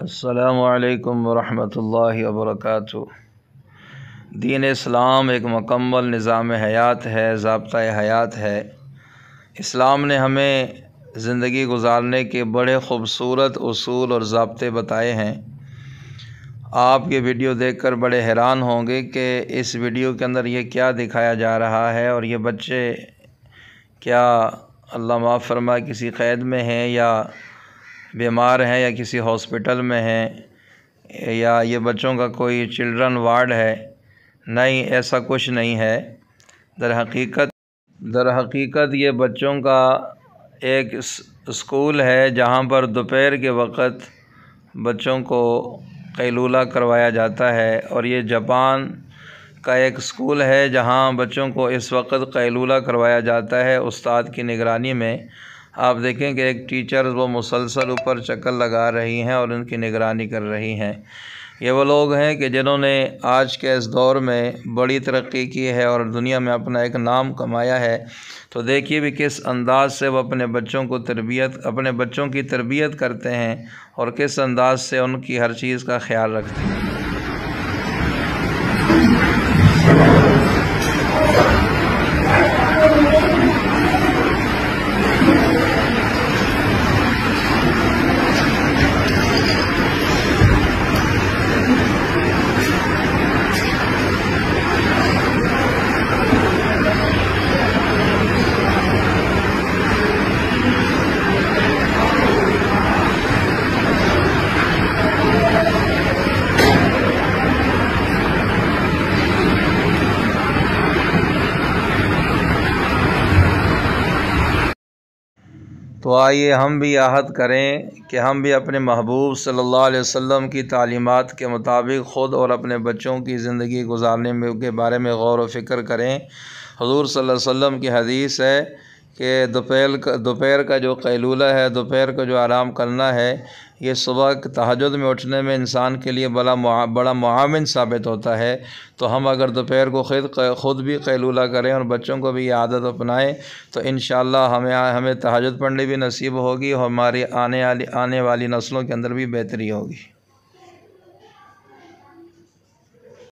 السلام علیکم ورحمۃ اللہ وبرکاتہ۔ دین اسلام ایک مکمل نظام حیات ہے، ضابطۂ حیات ہے۔ اسلام نے ہمیں زندگی گزارنے کے بڑے خوبصورت اصول اور ضابطے بتائے ہیں۔ آپ یہ ویڈیو دیکھ کر بڑے حیران ہوں گے کہ اس ویڈیو کے اندر یہ کیا دکھایا جا رہا ہے، اور یہ بچے کیا اللہ معاف فرمائے کسی قید میں ہیں یا بیمار ہیں یا کسی ہاسپٹل میں ہیں، یا یہ بچوں کا کوئی چلڈرن وارڈ ہے؟ نہیں، ایسا کچھ نہیں ہے۔ در حقیقت یہ بچوں کا ایک اسکول ہے جہاں پر دوپہر کے وقت بچوں کو قیلولہ کروایا جاتا ہے، اور یہ جاپان کا ایک اسکول ہے جہاں بچوں کو اس وقت قیلولہ کروایا جاتا ہے استاد کی نگرانی میں۔ آپ دیکھیں کہ ایک ٹیچر وہ مسلسل اوپر چکر لگا رہی ہیں اور ان کی نگرانی کر رہی ہیں۔ یہ وہ لوگ ہیں کہ جنہوں نے آج کے اس دور میں بڑی ترقی کی ہے اور دنیا میں اپنا ایک نام کمایا ہے۔ تو دیکھیے بھی کس انداز سے وہ اپنے بچوں کی تربیت کرتے ہیں اور کس انداز سے ان کی ہر چیز کا خیال رکھتے ہیں۔ تو آئیے ہم بھی عہد کریں کہ ہم بھی اپنے محبوب صلی اللہ علیہ وسلم کی تعلیمات کے مطابق خود اور اپنے بچوں کی زندگی گزارنے کے بارے میں غور و فکر کریں۔ حضور صلی اللہ علیہ وسلم کی حدیث ہے کہ دوپہر کا جو قیلولہ ہے، دوپہر کو جو آرام کرنا ہے، یہ صبح تہجد میں اٹھنے میں انسان کے لیے بڑا معاون ثابت ہوتا ہے۔ تو ہم اگر دوپہر کو خود بھی قیلولہ کریں اور بچوں کو بھی یہ عادت اپنائیں تو انشاءاللہ ہمیں تہجد پڑھنے بھی نصیب ہوگی اور ہماری آنے والی نسلوں کے اندر بھی بہتری ہوگی۔